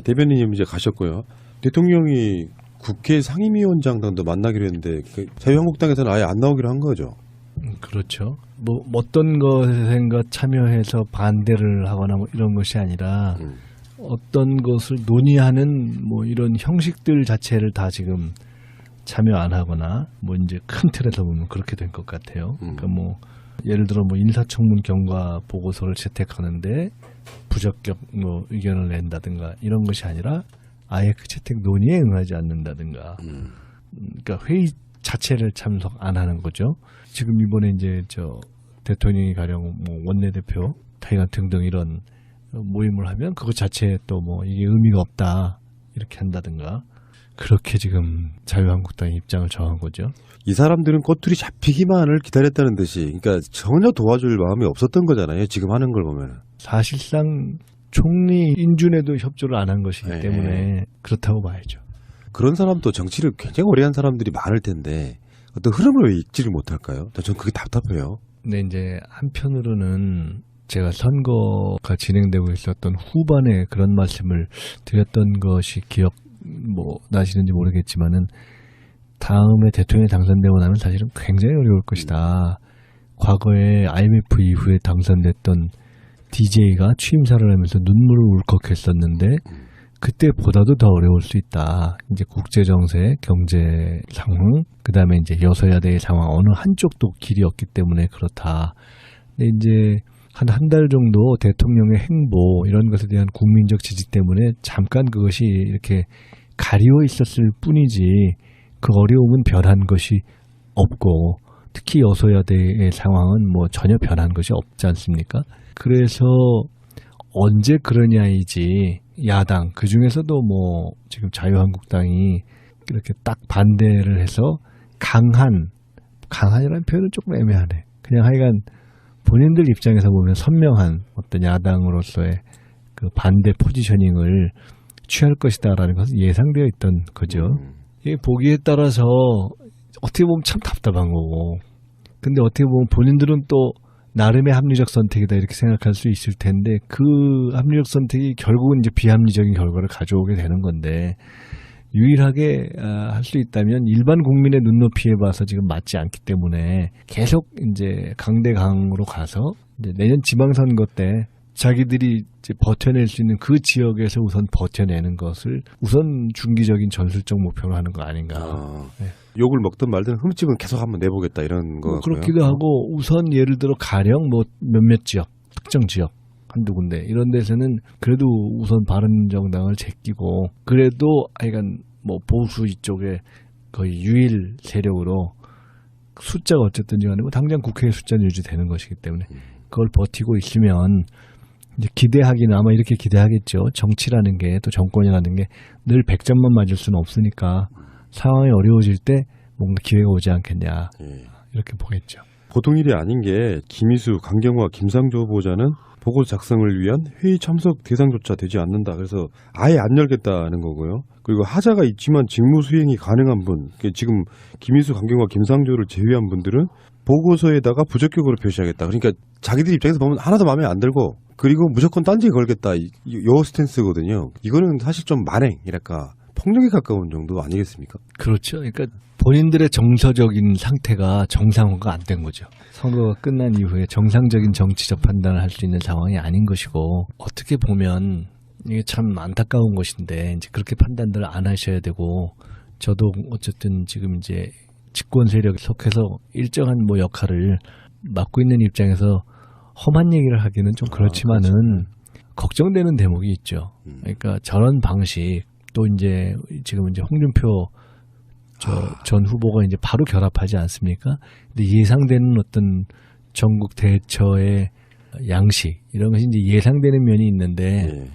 대변인님 이제 가셨고요. 대통령이 국회 상임위원장당도 만나기로 했는데 자유한국당에서는 아예 안 나오기로 한 거죠. 그렇죠. 뭐 어떤 것에 참여해서 반대를 하거나 뭐 이런 것이 아니라 어떤 것을 논의하는 뭐 이런 형식들 자체를 다 지금 참여 안 하거나 뭐 이제 큰 틀에서 보면 그렇게 된 것 같아요. 그러니까 뭐 예를 들어 뭐 인사청문 경과 보고서를 채택하는데 부적격 뭐 의견을 낸다든가 이런 것이 아니라 아예 그 채택 논의에 응하지 않는다든가. 그러니까 회의 자체를 참석 안 하는 거죠. 지금 이번에 이제 저 대통령이 가령 뭐 원내대표, 타이가 등등 이런 모임을 하면 그것 자체에 또 뭐 이게 의미가 없다 이렇게 한다든가. 그렇게 지금 자유한국당의 입장을 정한 거죠. 이 사람들은 꼬투리 잡히기만을 기다렸다는 듯이, 그러니까 전혀 도와줄 마음이 없었던 거잖아요. 지금 하는 걸 보면. 사실상 총리 인준에도 협조를 안 한 것이기 때문에 그렇다고 봐야죠. 그런 사람도 정치를 굉장히 오래 한 사람들이 많을 텐데 어떤 흐름을 왜 읽지를 못할까요? 저는 그게 답답해요. 근데 이제 한편으로는 제가 선거가 진행되고 있었던 후반에 그런 말씀을 드렸던 것이 기억 뭐 나시는지 모르겠지만은 다음에 대통령이 당선되고 나면 사실은 굉장히 어려울 것이다. 과거에 IMF 이후에 당선됐던 DJ가 취임사를 하면서 눈물을 울컥했었는데 그때보다도 더 어려울 수 있다. 이제 국제 정세, 경제 상황, 그다음에 이제 여서야대의 상황 어느 한쪽도 길이 없기 때문에 그렇다. 근데 이제 한 달 정도 대통령의 행보 이런 것에 대한 국민적 지지 때문에 잠깐 그것이 이렇게 가리워 있었을 뿐이지 그 어려움은 변한 것이 없고 특히 여서야대의 상황은 뭐 전혀 변한 것이 없지 않습니까? 그래서 언제 그러냐이지 야당 그중에서도 뭐 지금 자유한국당이 이렇게 딱 반대를 해서 강한이라는 표현은 조금 애매하네. 그냥 하여간 본인들 입장에서 보면 선명한 어떤 야당으로서의 그 반대 포지셔닝을 취할 것이다라는 것은 예상되어 있던 거죠. 이게 보기에 따라서 어떻게 보면 참 답답한 거고. 근데 어떻게 보면 본인들은 또 나름의 합리적 선택이다 이렇게 생각할 수 있을 텐데 그 합리적 선택이 결국은 이제 비합리적인 결과를 가져오게 되는 건데 유일하게 할 수 있다면 일반 국민의 눈높이에 봐서 지금 맞지 않기 때문에 계속 이제 강대강으로 가서 이제 내년 지방선거 때 자기들이 이제 버텨낼 수 있는 그 지역에서 우선 버텨내는 것을 우선 중기적인 전술적 목표로 하는 거 아닌가. 네. 욕을 먹든 말든 흠집은 계속 한번 내보겠다 이런 거. 뭐 그렇기도 하고 우선 예를 들어 가령 뭐 몇몇 지역, 특정 지역 한두 군데 이런 데서는 그래도 우선 바른정당을 제끼고 그래도 하여간 뭐 보수 이쪽에 거의 유일 세력으로 숫자가 어쨌든 간에 뭐 당장 국회의 숫자는 유지되는 것이기 때문에 그걸 버티고 있으면 이제 기대하기는 아마 이렇게 기대하겠죠. 정치라는 게 또 정권이라는 게 늘 100점만 맞을 수는 없으니까 상황이 어려워질 때 뭔가 기회가 오지 않겠냐 이렇게 보겠죠. 보통 일이 아닌 게 김희수, 강경화, 김상조 후보자는 보고서 작성을 위한 회의 참석 대상조차 되지 않는다. 그래서 아예 안 열겠다는 거고요. 그리고 하자가 있지만 직무 수행이 가능한 분, 지금 김희수, 강경화, 김상조를 제외한 분들은 보고서에다가 부적격으로 표시하겠다. 그러니까 자기들 입장에서 보면 하나도 마음에 안 들고 그리고 무조건 딴지에 걸겠다. 요 스탠스거든요. 이거는 사실 좀 만행이랄까 폭력에 가까운 정도 아니겠습니까? 그렇죠. 그러니까 본인들의 정서적인 상태가 정상화가 안 된 거죠. 선거가 끝난 이후에 정상적인 정치적 판단을 할 수 있는 상황이 아닌 것이고 어떻게 보면 이게 참 안타까운 것인데 이제 그렇게 판단들을 안 하셔야 되고 저도 어쨌든 지금 이제 집권 세력에 속해서 일정한 뭐 역할을 맡고 있는 입장에서 험한 얘기를 하기는 좀 그렇지만은 그렇죠. 걱정되는 대목이 있죠. 그러니까 저런 방식 또 이제 지금 이제 홍준표 전 후보가 이제 바로 결합하지 않습니까? 근데 예상되는 어떤 전국 대처의 양식 이런 것이 이제 예상되는 면이 있는데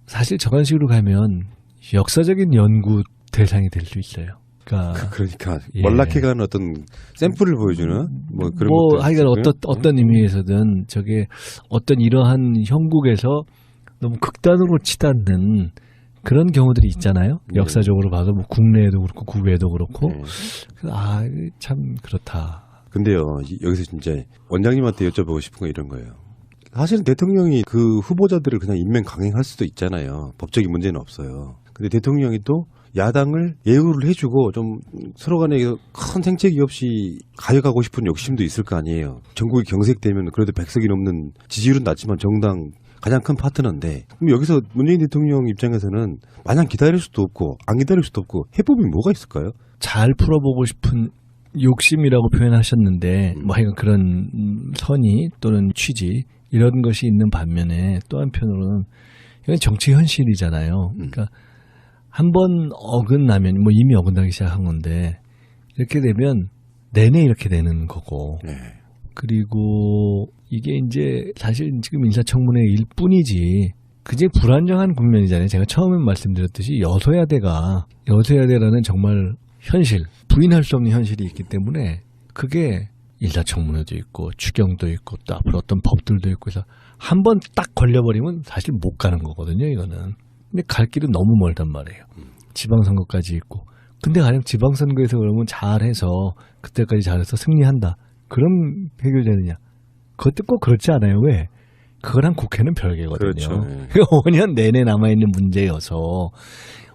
사실 저런 식으로 가면 역사적인 연구 대상이 될 수 있어요. 그러니까 멀락해가는 어떤 샘플을 보여주는 뭐 그런 뭐 하여간 어떤 의미에서든 저게 어떤 이러한 형국에서 너무 극단으로 치닫는 그런 경우들이 있잖아요. 역사적으로 봐서 뭐 국내에도 그렇고 국외에도 그렇고 참 그렇다. 근데요 여기서 진짜 원장님한테 여쭤보고 싶은 건 이런 거예요. 사실은 대통령이 그 후보자들을 그냥 임명 강행할 수도 있잖아요. 법적인 문제는 없어요. 근데 대통령이 또 야당을 예우를 해주고 좀 서로 간에 큰 생채기 없이 가져가고 싶은 욕심도 있을 거 아니에요. 전국이 경색되면 그래도 100석이 넘는 지지율은 낮지만 정당 가장 큰 파트너인데, 그럼 여기서 문재인 대통령 입장에서는 마냥 기다릴 수도 없고 안 기다릴 수도 없고 해법이 뭐가 있을까요? 잘 풀어보고 싶은 욕심이라고 표현하셨는데 뭐 하여간 그런 선의 또는 취지 이런 것이 있는 반면에 또 한편으로는 이건 정치 현실이잖아요. 그러니까 한번 어긋나면 뭐 이미 어긋나기 시작한 건데 이렇게 되면 내내 이렇게 되는 거고. 네. 그리고 이게 이제 사실 지금 인사청문회 일뿐이지 굉장히 불안정한 국면이잖아요. 제가 처음에 말씀드렸듯이 여소야대라는 정말 현실, 부인할 수 없는 현실이 있기 때문에 그게 인사청문회도 있고 추경도 있고 또 앞으로 어떤 법들도 있고 해서 한번 딱 걸려버리면 사실 못 가는 거거든요. 이거는. 근데 갈 길은 너무 멀단 말이에요. 지방선거까지 있고. 근데 가령 지방선거에서 그러면 잘해서 그때까지 잘해서 승리한다. 그럼 해결되느냐? 그것도 꼭 그렇지 않아요. 왜? 그거랑 국회는 별개거든요. 그렇죠. 네. 5년 내내 남아있는 문제여서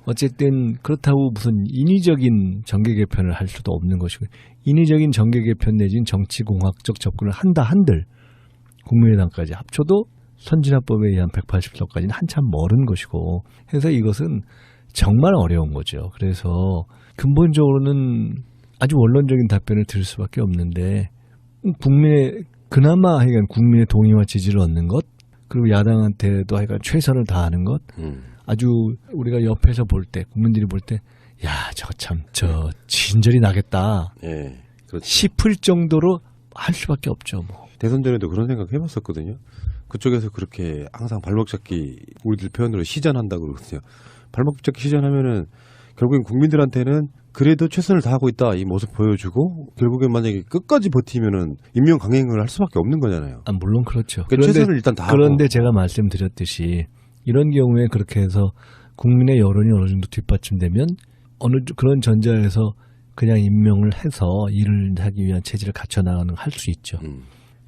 어쨌든 그렇다고 무슨 인위적인 정계 개편을 할 수도 없는 것이고 인위적인 정계 개편 내지는 정치공학적 접근을 한다 한들 국민의당까지 합쳐도 선진화법에 의한 180석까지는 한참 멀은 것이고 해서 이것은 정말 어려운 거죠. 그래서 근본적으로는 아주 원론적인 답변을 드릴 수밖에 없는데 그나마 하여간 국민의 동의와 지지를 얻는 것 그리고 야당한테도 하여간 최선을 다하는 것 아주 우리가 옆에서 볼 때 국민들이 볼 때 야 저 진절이 나겠다 그렇죠. 싶을 정도로 할 수밖에 없죠. 뭐. 대선 전에도 그런 생각 해봤었거든요. 그쪽에서 그렇게 항상 발목 잡기 우리들 표현으로 시전한다고 그러거든요. 발목 잡기 시전하면은 결국엔 국민들한테는 그래도 최선을 다하고 있다 이 모습 보여주고 결국엔 만약에 끝까지 버티면은 임명 강행을 할 수밖에 없는 거잖아요. 물론 그렇죠. 그러니까 최선을 일단 다하고. 그런데 제가 말씀드렸듯이 이런 경우에 그렇게 해서 국민의 여론이 어느 정도 뒷받침되면 그런 전자에서 그냥 임명을 해서 일을 하기 위한 체질을 갖춰나가는 할 수 있죠.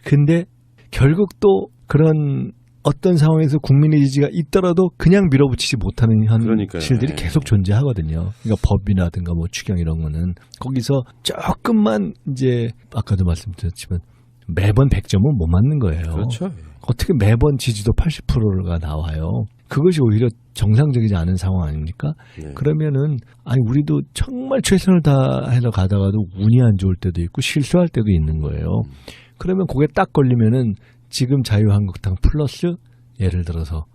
근데 결국 또 그런 어떤 상황에서 국민의 지지가 있더라도 그냥 밀어붙이지 못하는 현실들이 계속 존재하거든요. 그러니까 법이라든가 뭐 추경 이런 거는 거기서 조금만 이제 아까도 말씀드렸지만 매번 100점은 못 맞는 거예요. 그렇죠. 어떻게 매번 지지도 80%가 나와요. 그것이 오히려 정상적이지 않은 상황 아닙니까? 네. 그러면은 우리도 정말 최선을 다해서 가다가도 운이 안 좋을 때도 있고 실수할 때도 있는 거예요. 그러면 그게 딱 걸리면은 지금 자유한국당 플러스 예를 들어서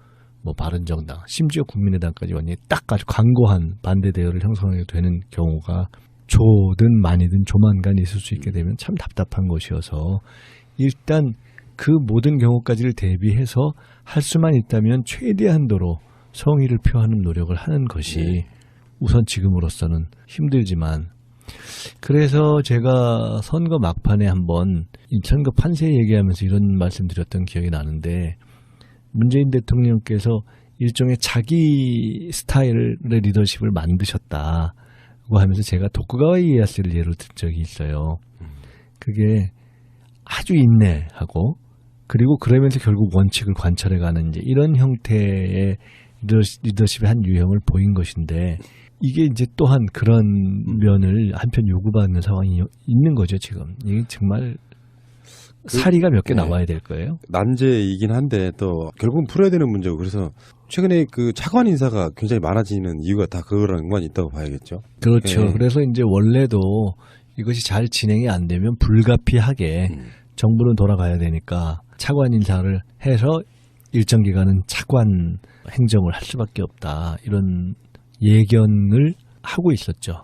뭐 바른정당 심지어 국민의당까지 완전히 딱 아주 강고한 반대 대열을 형성하게 되는 경우가 조든 많이든 조만간 있을 수 있게 되면 참 답답한 것이어서 일단 그 모든 경우까지를 대비해서 할 수만 있다면 최대한도로 성의를 표하는 노력을 하는 것이 우선 지금으로서는 힘들지만 그래서 제가 선거 막판에 한번 선거 판세 얘기하면서 이런 말씀드렸던 기억이 나는데 문재인 대통령께서 일종의 자기 스타일의 리더십을 만드셨다고 하면서 제가 도쿠가와 이에야스를 예로 든 적이 있어요. 그게 아주 인내하고 그리고 그러면서 결국 원칙을 관철해가는 이제 이런 형태의 리더십의 한 유형을 보인 것인데 이게 이제 또한 그런 면을 한편 요구받는 상황이 있는 거죠 지금. 이게 정말 사리가 몇 개 나와야 될 거예요. 난제이긴 한데 또 결국은 풀어야 되는 문제고 그래서 최근에 그 차관 인사가 굉장히 많아지는 이유가 다 그거랑 연관이 있다고 봐야겠죠. 그렇죠. 그래서 이제 원래도 이것이 잘 진행이 안 되면 불가피하게 정부는 돌아가야 되니까 차관 인사를 해서 일정 기간은 차관 행정을 할 수밖에 없다. 이런 예견을 하고 있었죠.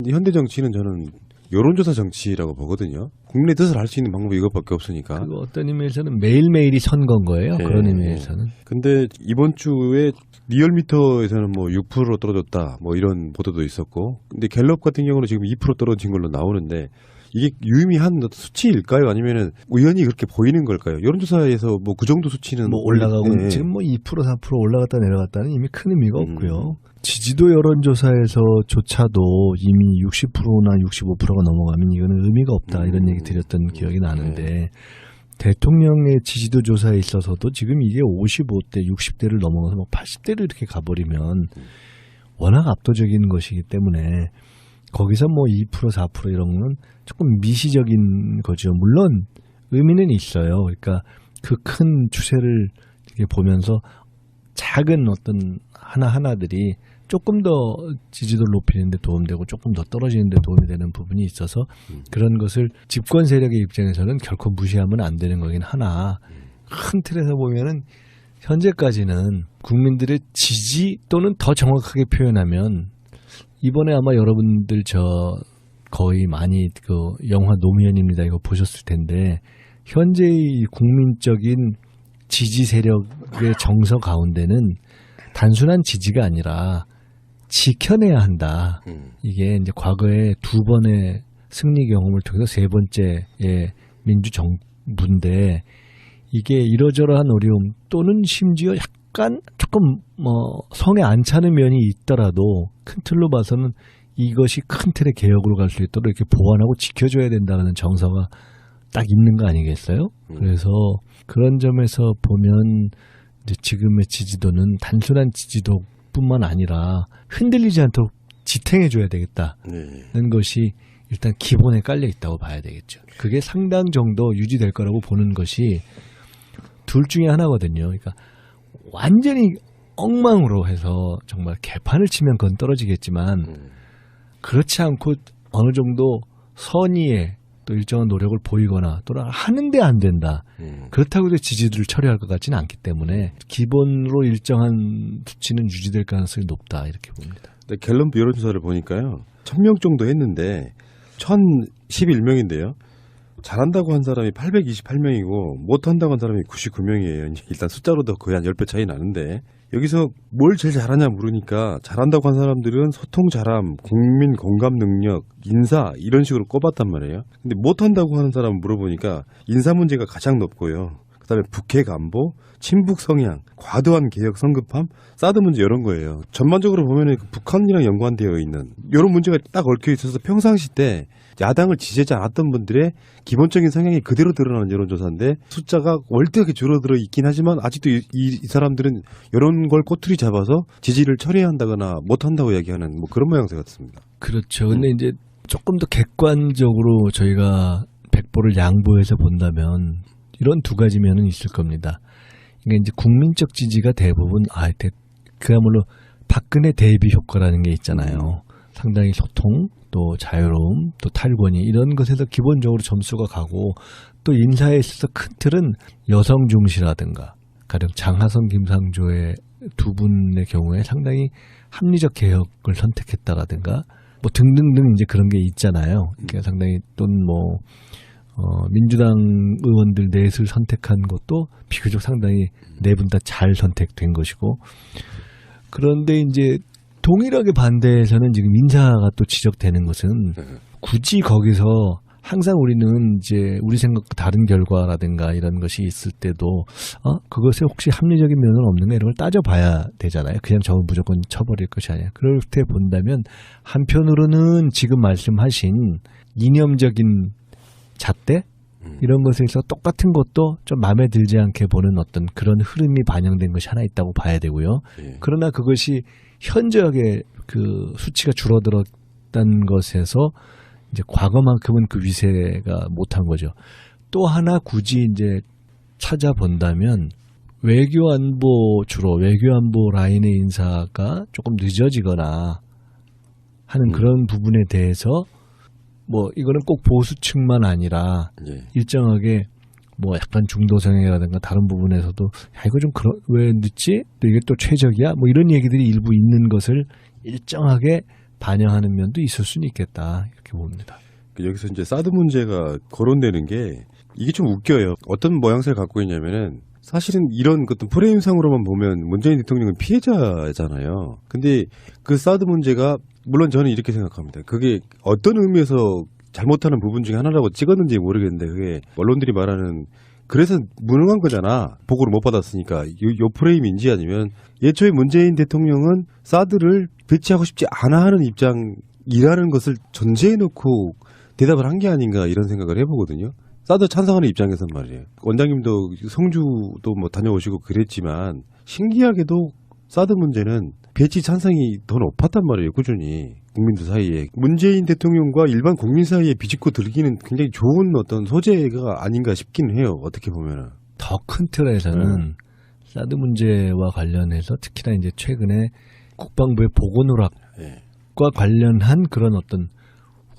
현대 정치는 저는 여론조사 정치라고 보거든요. 국민의 뜻을 알 수 있는 방법이 이것밖에 없으니까. 그리고 어떤 의미에서는 매일매일이 선거인 거예요. 그런 의미에서는. 근데 이번 주에 리얼미터에서는 뭐 6% 떨어졌다 뭐 이런 보도도 있었고 근데 갤럽 같은 경우는 지금 2% 떨어진 걸로 나오는데 이게 유의미한 수치일까요? 아니면은 우연히 그렇게 보이는 걸까요? 여론조사에서 뭐 그 정도 수치는 뭐 올라가고 지금 뭐 2% 4% 올라갔다 내려갔다는 이미 큰 의미가 없고요. 지지도 여론조사에서조차도 이미 60%나 65%가 넘어가면 이거는 의미가 없다 이런 얘기 드렸던 기억이 나는데 대통령의 지지도 조사에 있어서도 지금 이게 55대, 60대를 넘어가서 뭐 80대를 이렇게 가버리면 워낙 압도적인 것이기 때문에 거기서 뭐 2%, 4% 이런 거는 조금 미시적인 거죠. 물론 의미는 있어요. 그러니까 그 큰 추세를 이렇게 보면서 작은 어떤 하나하나들이 조금 더 지지도를 높이는 데 도움되고 조금 더 떨어지는 데 도움이 되는 부분이 있어서 그런 것을 집권 세력의 입장에서는 결코 무시하면 안 되는 거긴 하나 큰 틀에서 보면은 현재까지는 국민들의 지지 또는 더 정확하게 표현하면 이번에 아마 여러분들 거의 많이 그 영화 노무현입니다 이거 보셨을 텐데 현재의 국민적인 지지 세력의 정서 가운데는 단순한 지지가 아니라 지켜내야 한다. 이게 이제 과거에 2번의 승리 경험을 통해서 3번째의 민주정부인데 이게 이러저러한 어려움 또는 심지어 약간 조금 뭐 성에 안 차는 면이 있더라도 큰 틀로 봐서는 이것이 큰 틀의 개혁으로 갈 수 있도록 이렇게 보완하고 지켜줘야 된다는 정서가 딱 있는 거 아니겠어요? 그래서 그런 점에서 보면 이제 지금의 지지도는 단순한 지지도뿐만 아니라 흔들리지 않도록 지탱해줘야 되겠다는 것이 일단 기본에 깔려 있다고 봐야 되겠죠. 그게 상당 정도 유지될 거라고 보는 것이 둘 중에 하나거든요. 그러니까 완전히 엉망으로 해서 정말 개판을 치면 그건 떨어지겠지만 그렇지 않고 어느 정도 선의에 또 일정한 노력을 보이거나 또는 하는데 안 된다. 그렇다고 해서 지지도를 처리할 것 같지는 않기 때문에 기본으로 일정한 수치는 유지될 가능성이 높다 이렇게 봅니다. 갤럽 여론조사를 보니까요. 1000명 정도 했는데 1011명인데요. 잘한다고 한 사람이 828명이고 못한다고 한 사람이 99명이에요. 일단 숫자로도 거의 한 10배 차이 나는데 여기서 뭘 제일 잘하냐 물으니까 잘한다고 한 사람들은 소통 잘함, 국민 공감 능력, 인사 이런 식으로 꼽았단 말이에요. 근데 못한다고 하는 사람 물어보니까 인사 문제가 가장 높고요. 그다음에 북핵 안보, 친북 성향, 과도한 개혁 성급함, 사드 문제 이런 거예요. 전반적으로 보면은 북한이랑 연관되어 있는 이런 문제가 딱 얽혀 있어서 평상시 때 야당을 지지하지 않았던 분들의 기본적인 성향이 그대로 드러나는 여론조사인데 숫자가 월등하게 줄어들어 있긴 하지만 아직도 이 사람들은 이런 걸 꼬투리 잡아서 지지를 처리해야 한다거나 못한다고 이야기하는 뭐 그런 모양새 같습니다. 그렇죠. 근데 이제 조금 더 객관적으로 저희가 백보를 양보해서 본다면 이런 두 가지 면은 있을 겁니다. 그러니까 이제 국민적 지지가 대부분 그야말로 박근혜 대비 효과라는 게 있잖아요. 상당히 소통, 또 자유로움, 또 탈권위 이런 것에서 기본적으로 점수가 가고 또 인사에 있어서 큰 틀은 여성 중시라든가 가령 장하성, 김상조의 두 분의 경우에 상당히 합리적 개혁을 선택했다라든가 뭐 등등등 이제 그런 게 있잖아요. 그러니까 상당히 또는 뭐 민주당 의원들 넷을 선택한 것도 비교적 상당히 네 분 다 잘 선택된 것이고 그런데 이제 동일하게 반대에서는 지금 인사가 또 지적되는 것은 굳이 거기서 항상 우리는 이제 우리 생각과 다른 결과라든가 이런 것이 있을 때도 그것에 혹시 합리적인 면은 없는가 이런 걸 따져봐야 되잖아요. 그냥 저는 무조건 쳐버릴 것이 아니라 그럴 때 본다면 한편으로는 지금 말씀하신 이념적인 잣대 이런 것에서 똑같은 것도 좀 마음에 들지 않게 보는 어떤 그런 흐름이 반영된 것이 하나 있다고 봐야 되고요. 그러나 그것이 현저하게 그 수치가 줄어들었다는 것에서 이제 과거만큼은 그 위세가 못한 거죠. 또 하나 굳이 이제 찾아본다면 주로 외교안보 라인의 인사가 조금 늦어지거나 하는 그런 부분에 대해서 뭐 이거는 꼭 보수층만 아니라 일정하게 뭐 약간 중도 성향이라든가 다른 부분에서도 이거 좀 왜 늦지? 또 이게 또 최적이야? 뭐 이런 얘기들이 일부 있는 것을 일정하게 반영하는 면도 있을 수는 있겠다 이렇게 봅니다. 여기서 이제 사드 문제가 거론되는 게 이게 좀 웃겨요. 어떤 모양새를 갖고 있냐면은 사실은 이런 어떤 프레임상으로만 보면 문재인 대통령은 피해자잖아요. 근데 그 사드 문제가 물론 저는 이렇게 생각합니다. 그게 어떤 의미에서 잘못하는 부분 중에 하나라고 찍었는지 모르겠는데 그게 언론들이 말하는 그래서 무능한 거잖아. 보고를 못 받았으니까. 요 프레임인지 아니면 예초에 문재인 대통령은 사드를 배치하고 싶지 않아 하는 입장이라는 것을 전제해 놓고 대답을 한 게 아닌가 이런 생각을 해보거든요. 사드 찬성하는 입장에선 말이에요. 원장님도 성주도 뭐 다녀오시고 그랬지만 신기하게도 사드 문제는 배치 찬성이 더 높았단 말이에요. 꾸준히 국민들 사이에 문재인 대통령과 일반 국민 사이에 비집고 들기는 굉장히 좋은 어떤 소재가 아닌가 싶긴 해요. 어떻게 보면은 더 큰 틀에서는 사드 문제와 관련해서 특히나 이제 최근에 국방부의 보건오락과 예. 관련한 그런 어떤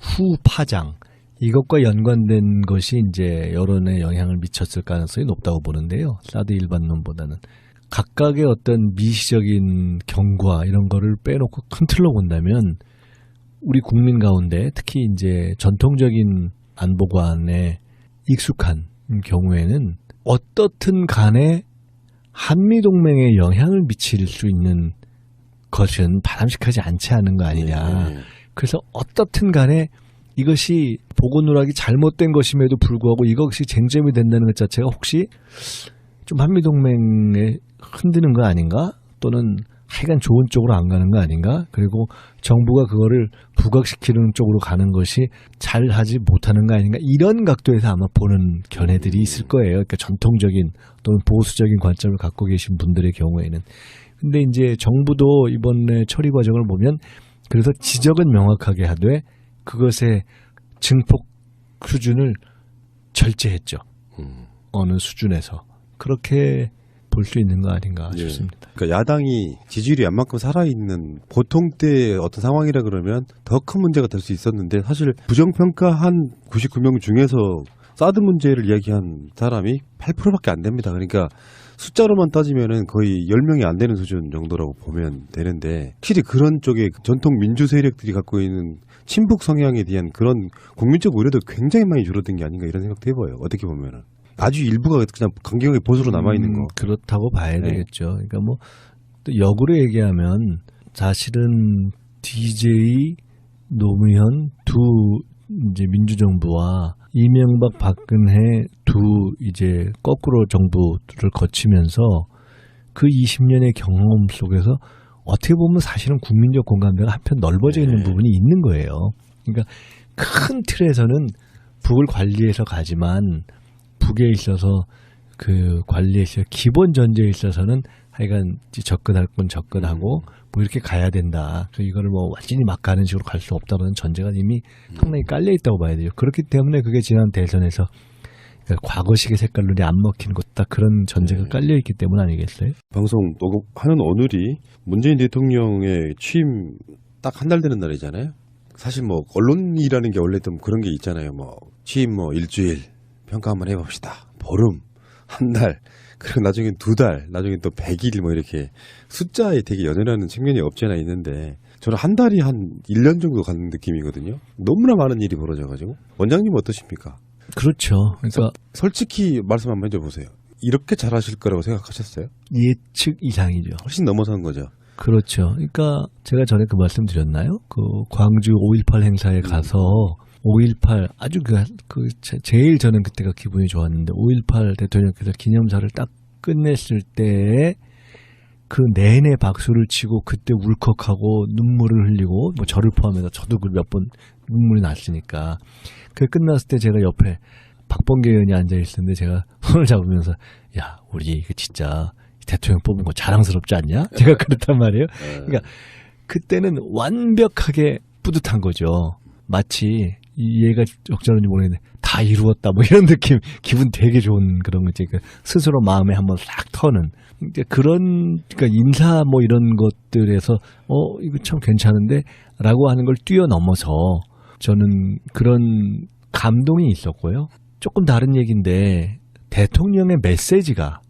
후파장 이것과 연관된 것이 이제 여론에 영향을 미쳤을 가능성이 높다고 보는데요. 사드 일반론보다는 각각의 어떤 미시적인 경과 이런 거를 빼놓고 큰 틀로 본다면 우리 국민 가운데 특히 이제 전통적인 안보관에 익숙한 경우에는 어떻든 간에 한미동맹에 영향을 미칠 수 있는 것은 바람직하지 않지 않은 거 아니냐. 그래서 어떻든 간에 이것이 보건누락이 잘못된 것임에도 불구하고 이것이 쟁점이 된다는 것 자체가 혹시 좀 한미동맹에 흔드는 거 아닌가? 또는 하여간 좋은 쪽으로 안 가는 거 아닌가? 그리고 정부가 그거를 부각시키는 쪽으로 가는 것이 잘하지 못하는 거 아닌가? 이런 각도에서 아마 보는 견해들이 있을 거예요. 그러니까 전통적인 또는 보수적인 관점을 갖고 계신 분들의 경우에는. 근데 이제 정부도 이번에 처리 과정을 보면 그래서 지적은 명확하게 하되 그것의 증폭 수준을 절제했죠. 어느 수준에서. 그렇게 볼 수 있는 거 아닌가 싶습니다. 그러니까 야당이 지지율이 웬만큼 살아있는 보통 때의 어떤 상황이라 그러면 더 큰 문제가 될 수 있었는데 사실 부정평가한 99명 중에서 사드 문제를 이야기한 사람이 8%밖에 안 됩니다. 그러니까 숫자로만 따지면은 거의 10명이 안 되는 수준 정도라고 보면 되는데 확실히 그런 쪽에 전통 민주 세력들이 갖고 있는 친북 성향에 대한 그런 국민적 우려도 굉장히 많이 줄어든 게 아닌가 이런 생각도 해봐요. 어떻게 보면은. 아주 일부가 그냥 강경하게 보수로 남아있는 거. 그렇다고 봐야 되겠죠. 그러니까 뭐 또 역으로 얘기하면 사실은 DJ, 노무현 두 이제 민주정부와 이명박 박근혜 두 이제 거꾸로 정부를 거치면서 그 20년의 경험 속에서 어떻게 보면 사실은 국민적 공감대가 한편 넓어져 있는 부분이 있는 거예요. 그러니까 큰 틀에서는 북을 관리해서 가지만 북에 있어서 그 관리에 있어서 기본 전제에 있어서는 하여간 접근할 건 접근하고 뭐 이렇게 가야 된다. 그래서 이거를 뭐 완전히 막 가는 식으로 갈 수 없다는 전제가 이미 상당히 깔려 있다고 봐야 돼요. 그렇기 때문에 그게 지난 대선에서 그러니까 과거식의 색깔론이 안 먹히는 것 딱 그런 전제가 깔려 있기 때문 아니겠어요? 방송 녹음하는 오늘이 문재인 대통령의 취임 딱 한 달 되는 날이잖아요. 사실 뭐 언론이라는 게 원래 좀 그런 게 있잖아요. 뭐 취임 뭐 일주일 평가 한번 해봅시다. 보름, 한 달, 그리고 나중엔 2달, 나중엔 또 100일 뭐 이렇게 숫자에 되게 연연하는 측면이 없지 않아 있는데 저는 한 달이 한 1년 정도 가는 느낌이거든요. 너무나 많은 일이 벌어져가지고. 원장님 어떠십니까? 그렇죠. 그러니까 솔직히 말씀 한번 해줘보세요. 이렇게 잘하실 거라고 생각하셨어요? 예측 이상이죠. 훨씬 넘어선 거죠. 그렇죠. 그러니까 제가 전에 그 말씀 드렸나요? 그 광주 5.18 행사에 가서 5.18 아주 제일 저는 그때가 기분이 좋았는데 5.18 대통령께서 기념사를 딱 끝냈을 때에 그 내내 박수를 치고 그때 울컥하고 눈물을 흘리고 뭐 저를 포함해서 저도 그 몇 번 눈물이 났으니까 그 끝났을 때 제가 옆에 박범계 의원이 앉아 있었는데 제가 손을 잡으면서 야 우리 진짜 대통령 뽑은 거 자랑스럽지 않냐? 제가 그랬단 말이에요. 그러니까 그때는 완벽하게 뿌듯한 거죠. 마치 얘가 적절한지 모르겠는데 다 이루었다 뭐 이런 느낌, 기분 되게 좋은 그런 거지. 그러니까 스스로 마음에 한번 싹 터는 그러니까 인사 뭐 이런 것들에서 이거 참 괜찮은데라고 하는 걸 뛰어넘어서 저는 그런 감동이 있었고요. 조금 다른 얘기인데 대통령의 메시지가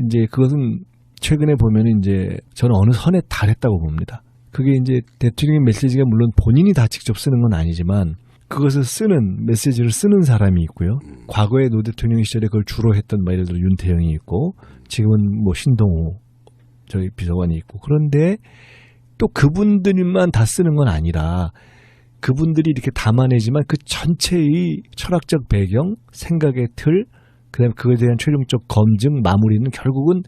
이제 그것은 최근에 보면은 이제 저는 어느 선에 달했다고 봅니다. 그게 이제 대통령의 메시지가 물론 본인이 다 직접 쓰는 건 아니지만 그것을 쓰는 메시지를 쓰는 사람이 있고요. 과거에 노 대통령 시절에 그걸 주로 했던 예를 들어 윤태영이 있고 지금은 뭐 신동우 저희 비서관이 있고 그런데 또 그분들만 다 쓰는 건 아니라 그분들이 이렇게 담아내지만 그 전체의 철학적 배경, 생각의 틀, 그다음에 그거에 대한 최종적 검증, 마무리는 결국은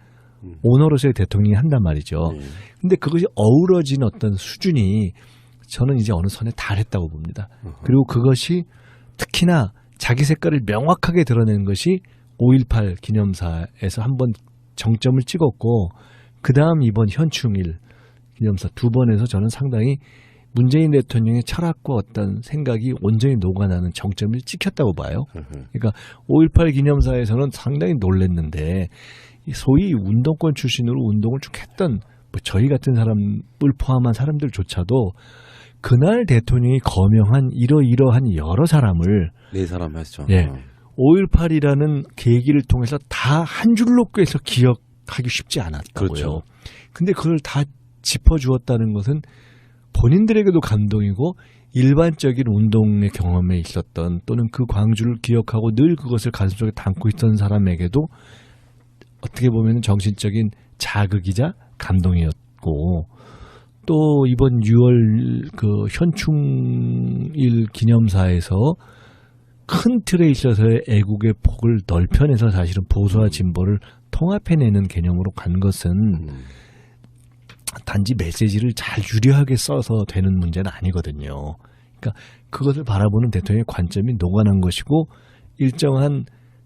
오너로서의 대통령이 한단 말이죠. 근데 그것이 어우러진 어떤 수준이 저는 이제 어느 선에 달했다고 봅니다. 그리고 그것이 특히나 자기 색깔을 명확하게 드러내는 것이 5.18 기념사에서 한번 정점을 찍었고 그 다음 이번 현충일 기념사 두 번에서 저는 상당히 문재인 대통령의 철학과 어떤 생각이 온전히 녹아나는 정점을 찍혔다고 봐요. 그러니까 5.18 기념사에서는 상당히 놀랐는데 소위 운동권 출신으로 운동을 쭉 했던 뭐 저희 같은 사람을 포함한 사람들조차도 그날 대통령이 거명한 이러이러한 여러 사람을 네 사람 했죠. 예, 5.18이라는 계기를 통해서 다 한 줄로 꿰서 기억하기 쉽지 않았다고요. 그렇죠. 근데 그걸 다 짚어주었다는 것은 본인들에게도 감동이고 일반적인 운동의 경험에 있었던 또는 그 광주를 기억하고 늘 그것을 가슴속에 담고 있던 사람에게도 어떻게 보면 정신적인 자극이자 감동이었고 또 이번 6월 그 현충일 기념사에서 큰 틀에 있어서의 애국의 폭을 넓혀내서 사실은 보수와 진보를 통합해내는 개념으로 간 것은 단지 메시지를 잘 유려하게 써서 되는 문제는 아니거든요. 그러니까 그것을 바라보는 대통령의 관점이 녹아난 것이고 일정한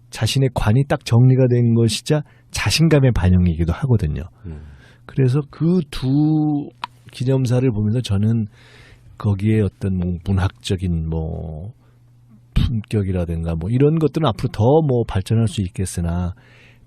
자신의 관이 딱 정리가 된 것이자 자신감의 반영이기도 하거든요. 그래서 그 두 기념사를 보면서 저는 거기에 어떤 뭐 문학적인 뭐 품격이라든가 뭐 이런 것들은 앞으로 더 뭐 발전할 수 있겠으나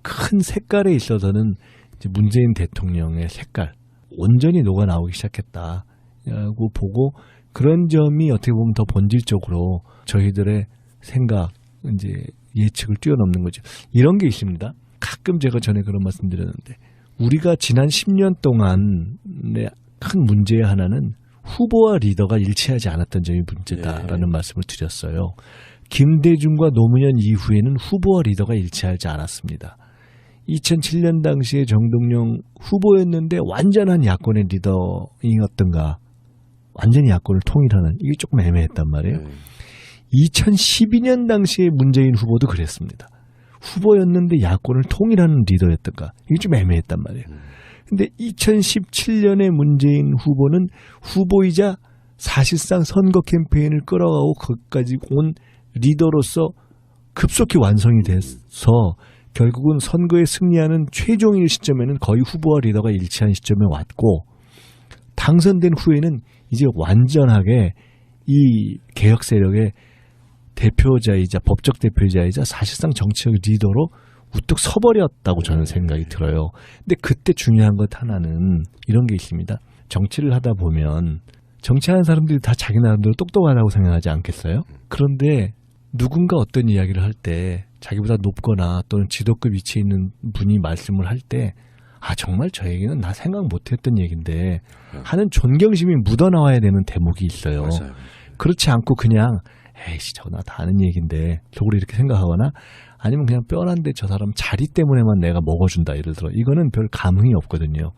큰 색깔에 있어서는 이제 문재인 대통령의 색깔 온전히 녹아 나오기 시작했다고 보고 그런 점이 어떻게 보면 더 본질적으로 저희들의 생각 이제 예측을 뛰어넘는 거죠. 이런 게 있습니다. 가끔 제가 전에 그런 말씀드렸는데 우리가 지난 10년 동안의 큰 문제의 하나는 후보와 리더가 일치하지 않았던 점이 문제다라는 말씀을 드렸어요. 김대중과 노무현 이후에는 후보와 리더가 일치하지 않았습니다. 2007년 당시에 정동영 후보였는데 완전한 야권의 리더이었던가 완전히 야권을 통일하는 이게 조금 애매했단 말이에요. 2012년 당시에 문재인 후보도 그랬습니다. 후보였는데 야권을 통일하는 리더였던가 이게 좀 애매했단 말이에요. 근데 2017년에 문재인 후보는 후보이자 사실상 선거 캠페인을 끌어가고 거기까지 온 리더로서 급속히 완성이 돼서 결국은 선거에 승리하는 최종일 시점에는 거의 후보와 리더가 일치한 시점에 왔고 당선된 후에는 이제 완전하게 이 개혁 세력의 대표자이자 법적 대표자이자 사실상 정치적 리더로 우뚝 서버렸다고 저는 생각이 들어요. 근데 그때 중요한 것 하나는 이런 게 있습니다. 정치를 하다 보면 정치하는 사람들이 다 자기 나름대로 똑똑하다고 생각하지 않겠어요? 그런데 누군가 어떤 이야기를 할 때 자기보다 높거나 또는 지도급 위치에 있는 분이 말씀을 할 때 아 정말 저 얘기는 나 생각 못했던 얘기인데 하는 존경심이 묻어나와야 되는 대목이 있어요. 맞아요. 그렇지 않고 그냥 에이씨 저거 나 다 아는 얘기인데 속으로 이렇게 생각하거나 아니면 그냥 뼈란데 저 사람 자리 때문에만 내가 먹어준다 예를 들어 이거는 별 감흥이 없거든요.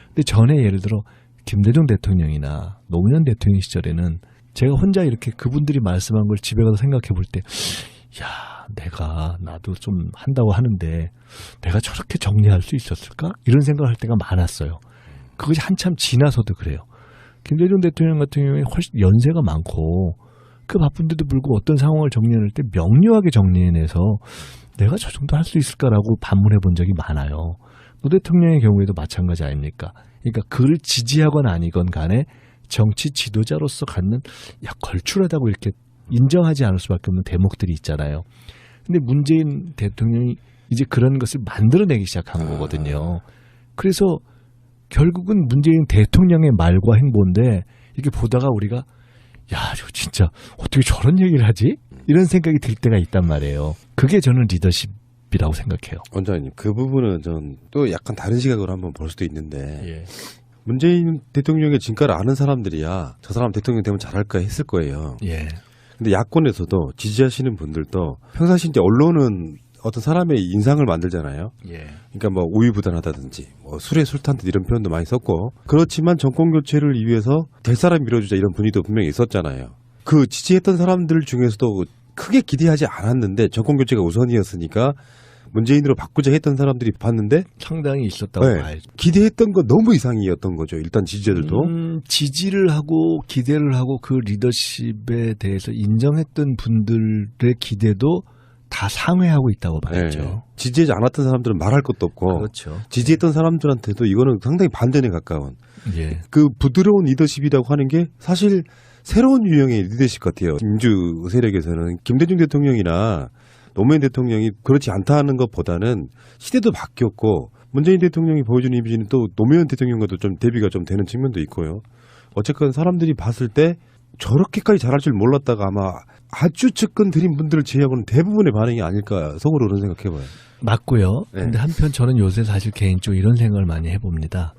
근데 전에 예를 들어 김대중 대통령이나 노무현 대통령 시절에는 제가 혼자 이렇게 그분들이 말씀한 걸 집에 가서 생각해 볼 때 야 나도 좀 한다고 하는데 내가 저렇게 정리할 수 있었을까? 이런 생각을 할 때가 많았어요. 그것이 한참 지나서도 그래요. 김대중 대통령 같은 경우에 훨씬 연세가 많고 그 바쁜데도 불구하고 어떤 상황을 정리할 때 명료하게 정리해내서 내가 저 정도 할 수 있을까라고 반문해 본 적이 많아요. 노 대통령의 경우에도 마찬가지 아닙니까? 그러니까 그를 지지하건 아니건 간에 정치 지도자로서 갖는 걸출하다고 이렇게 인정하지 않을 수밖에 없는 대목들이 있잖아요. 근데 문재인 대통령이 이제 그런 것을 만들어내기 시작한 거거든요. 그래서 결국은 문재인 대통령의 말과 행보인데 이렇게 보다가 우리가 저 진짜 어떻게 저런 얘기를 하지? 이런 생각이 들 때가 있단 말이에요. 그게 저는 리더십이라고 생각해요. 원장님 그 부분은 전 또 약간 다른 시각으로 한번 볼 수도 있는데 예. 문재인 대통령의 진가를 아는 사람들이야 저 사람 대통령 되면 잘할까 했을 거예요. 예. 근데 야권에서도 지지하시는 분들도 평상시 이제 언론은 어떤 사람의 인상을 만들잖아요. 예. 그러니까 뭐 우유부단하다든지 뭐 술에 술탄 듯 이런 표현도 많이 썼고 그렇지만 정권 교체를 위해서 될 사람 밀어주자 이런 분위기도 분명히 있었잖아요. 그 지지했던 사람들 중에서도 크게 기대하지 않았는데 정권 교체가 우선이었으니까 문재인으로 바꾸자 했던 사람들이 봤는데 상당히 있었다고 네. 봐야죠. 기대했던 건 너무 이상이었던 거죠. 일단 지지자들도. 지지를 하고 기대를 하고 그 리더십에 대해서 인정했던 분들의 기대도 다 상회하고 있다고 봐야죠. 네. 지지하지 않았던 사람들은 말할 것도 없고 그렇죠. 지지했던 사람들한테도 이거는 상당히 반전에 가까운 예. 그 부드러운 리더십이라고 하는 게 사실 새로운 유형의 리더십 같아요. 민주 세력에서는 김대중 대통령이나 노무현 대통령이 그렇지 않다는 것보다는 시대도 바뀌었고 문재인 대통령이 보여주는 이미지는 또 노무현 대통령과도 좀 대비가 좀 되는 측면도 있고요. 어쨌건 사람들이 봤을 때 저렇게까지 잘할 줄 몰랐다가 아마 아주 측근 드린 분들을 제외하고는 대부분의 반응이 아닐까 속으로 그런 생각해봐요. 맞고요. 네. 근데 한편 저는 요새 사실 개인적으로 이런 생각을 많이 해봅니다.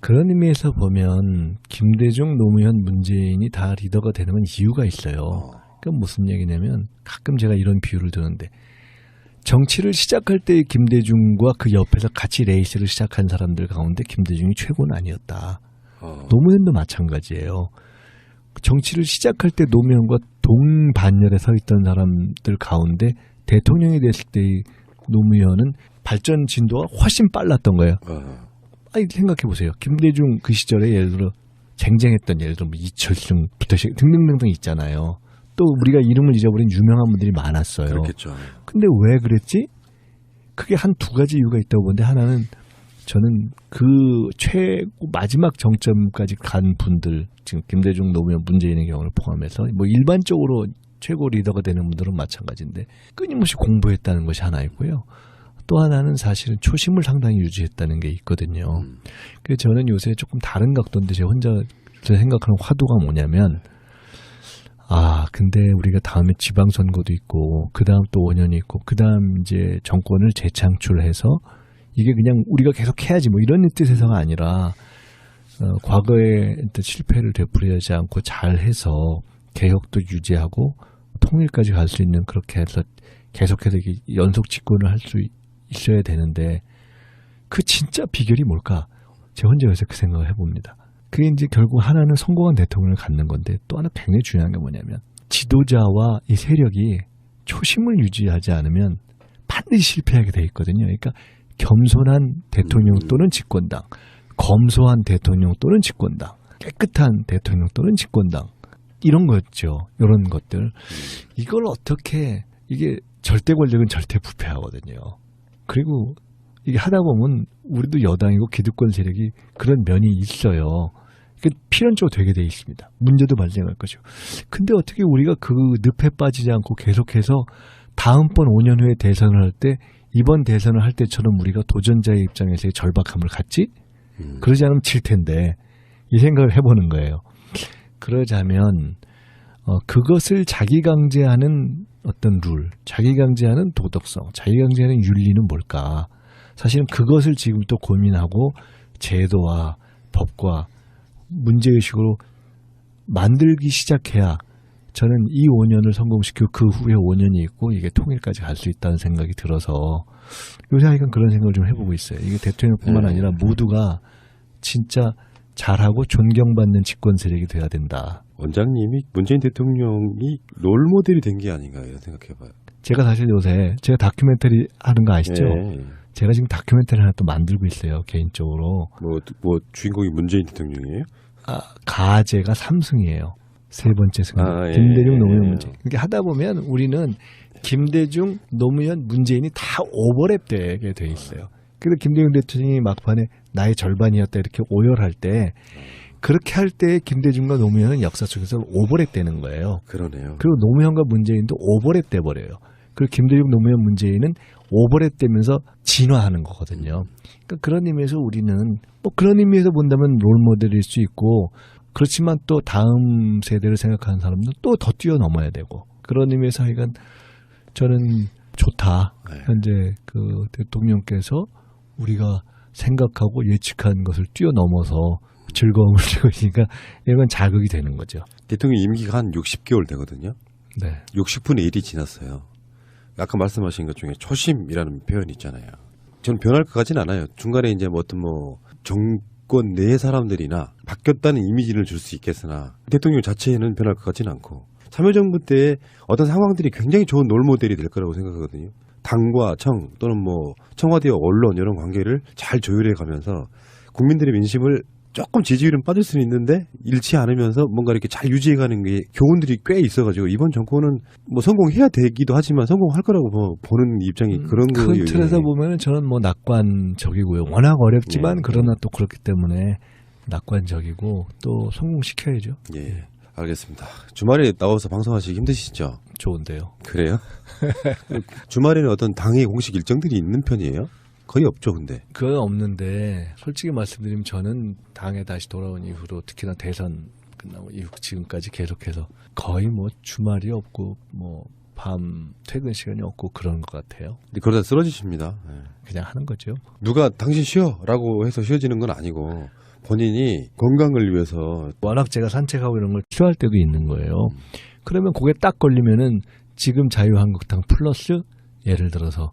그런 의미에서 보면 김대중, 노무현, 문재인이 다 리더가 되는 건 이유가 있어요. 그건 무슨 얘기냐면 가끔 제가 이런 비유를 드는데 정치를 시작할 때 김대중과 그 옆에서 같이 레이스를 시작한 사람들 가운데 김대중이 최고는 아니었다. 노무현도 마찬가지예요. 정치를 시작할 때 노무현과 동반열에 서 있던 사람들 가운데 대통령이 됐을 때의 노무현은 발전 진도가 훨씬 빨랐던 거예요. 아니 생각해 보세요. 김대중 그 시절에 예를 들어 쟁쟁했던 예를 들어 뭐 이철승부터 등등등등 있잖아요. 또 우리가 이름을 잊어버린 유명한 분들이 많았어요. 그렇겠죠. 근데 왜 그랬지? 그게 한 두 가지 이유가 있다고 보는데 하나는 저는 그 최고 마지막 정점까지 간 분들 지금 김대중, 노무현, 문재인의 경우를 포함해서 뭐 일반적으로 최고 리더가 되는 분들은 마찬가지인데 끊임없이 공부했다는 것이 하나 있고요. 또 하나는 사실은 초심을 상당히 유지했다는 게 있거든요. 그래서 저는 요새 조금 다른 각도인데 제 혼자 생각하는 화두가 뭐냐면 근데 우리가 다음에 지방선거도 있고 그 다음 또 5년이 있고 그 다음 이제 정권을 재창출해서 이게 그냥 우리가 계속 해야지 뭐 이런 뜻에서가 아니라 과거의 실패를 되풀이하지 않고 잘해서 개혁도 유지하고 통일까지 갈 수 있는 그렇게 해서 계속해서 연속 집권을 할 수 있어야 되는데 그 진짜 비결이 뭘까? 제 혼자 요새 그 생각을 해봅니다. 그게 이제 결국 하나는 성공한 대통령을 갖는 건데 또 하나 굉장히 중요한 게 뭐냐면 지도자와 이 세력이 초심을 유지하지 않으면 반드시 실패하게 돼 있거든요. 그러니까 겸손한 대통령 또는 집권당, 검소한 대통령 또는 집권당, 깨끗한 대통령 또는 집권당 이런 거였죠. 이런 것들. 이걸 어떻게 이게 절대 권력은 절대 부패하거든요. 그리고 이게 하다 보면 우리도 여당이고 기득권 세력이 그런 면이 있어요. 필연적으로 되게 돼 있습니다. 문제도 발생할 거죠. 근데 어떻게 우리가 그 늪에 빠지지 않고 계속해서 다음번 5년 후에 대선을 할 때 이번 대선을 할 때처럼 우리가 도전자의 입장에서의 절박함을 갖지? 그러지 않으면 질 텐데 이 생각을 해보는 거예요. 그러자면 그것을 자기강제하는 어떤 룰, 자기강제하는 도덕성, 자기강제하는 윤리는 뭘까? 사실은 그것을 지금 또 고민하고 제도와 법과 문제의식으로 만들기 시작해야 저는 이 5년을 성공시키고 그 후에 5년이 있고 이게 통일까지 갈 수 있다는 생각이 들어서 요새 하여간 그런 생각을 좀 해보고 있어요. 이게 대통령뿐만 아니라 모두가 진짜 잘하고 존경받는 집권 세력이 돼야 된다. 원장님이 문재인 대통령이 롤모델이 된 게 아닌가 이런 생각해봐요. 제가 사실 요새 제가 다큐멘터리 하는 거 아시죠? 네. 제가 지금 다큐멘터리 하나 또 만들고 있어요. 개인적으로. 뭐 주인공이 문재인 대통령이에요? 가제가 3승이에요. 세 번째 승. 예. 김대중, 노무현, 문재인. 이렇게 하다 보면 우리는 김대중, 노무현, 문재인이 다 오버랩 되게 돼 있어요. 그래서 김대중 대통령이 막판에 나의 절반이었다 이렇게 오열할 때 그렇게 할 때 김대중과 노무현은 역사 속에서 오버랩 되는 거예요. 그러네요. 그리고 노무현과 문재인도 오버랩 돼 버려요. 그리고 김대중, 노무현, 문재인은 오버랩 되면서 진화하는 거거든요. 그러니까 그런 의미에서 우리는 뭐 그런 의미에서 본다면 롤모델일 수 있고 그렇지만 또 다음 세대를 생각하는 사람은 또 더 뛰어넘어야 되고 그런 의미에서 하여간 저는 좋다. 현재 그 대통령께서 우리가 생각하고 예측한 것을 뛰어넘어서 즐거움을 주고 있으니까 이건 자극이 되는 거죠. 대통령 임기가 한 60개월 되거든요. 네. 60분의 1이 지났어요. 아까 말씀하신 것 중에 초심이라는 표현이 있잖아요. 저는 변할 것 같지는 않아요. 중간에 이제 뭐 어떤 정권 내 사람들이나 바뀌었다는 이미지를 줄 수 있겠으나 대통령 자체는 변할 것 같지는 않고 참여정부 때 어떤 상황들이 굉장히 좋은 롤모델이 될 거라고 생각하거든요. 당과 청 또는 뭐 청와대와 언론 이런 관계를 잘 조율해 가면서 국민들의 민심을 조금 지지율은 빠질 수는 있는데 잃지 않으면서 뭔가 이렇게 잘 유지해가는 게 교훈들이 꽤 있어가지고 이번 정권은 뭐 성공해야 되기도 하지만 성공할 거라고 보는 입장이 그런 큰 거예요. 틀에서 보면은 저는 뭐 낙관적이고요. 워낙 어렵지만 예. 그러나 또 그렇기 때문에 낙관적이고 또 성공시켜야죠. 예, 알겠습니다. 주말에 나와서 방송하시기 힘드시죠? 좋은데요. 그래요? 주말에는 어떤 당의 공식 일정들이 있는 편이에요? 거의 없죠, 근데. 그건 없는데 솔직히 말씀드리면 저는 당에 다시 돌아온 이후로 특히나 대선 끝나고 이후 지금까지 계속해서 거의 뭐 주말이 없고 뭐 밤 퇴근 시간이 없고 그런 것 같아요. 근데 그러다 쓰러지십니다. 예. 그냥 하는 거죠. 누가 당신 쉬어라고 해서 쉬어지는 건 아니고 본인이 건강을 위해서 워낙 제가 산책하고 이런 걸 필요할 때도 있는 거예요. 그러면 그게 딱 걸리면은 지금 자유한국당 플러스 예를 들어서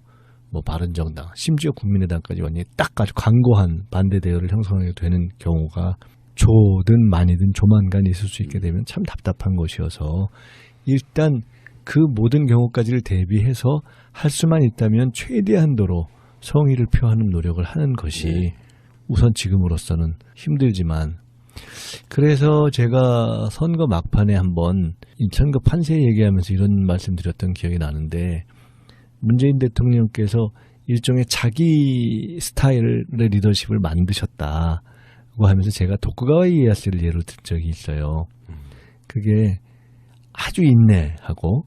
뭐 바른정당 심지어 국민의당까지 완전히 딱 아주 강고한 반대 대열을 형성하게 되는 경우가 조든 많이든 조만간 있을 수 있게 되면 참 답답한 것이어서 일단 그 모든 경우까지를 대비해서 할 수만 있다면 최대한도로 성의를 표하는 노력을 하는 것이 우선 지금으로서는 힘들지만 그래서 제가 선거 막판에 한번 선거 판세 얘기하면서 이런 말씀드렸던 기억이 나는데 문재인 대통령께서 일종의 자기 스타일의 리더십을 만드셨다고 하면서 제가 도쿠가와 이에야스를 예로 든 적이 있어요. 그게 아주 인내하고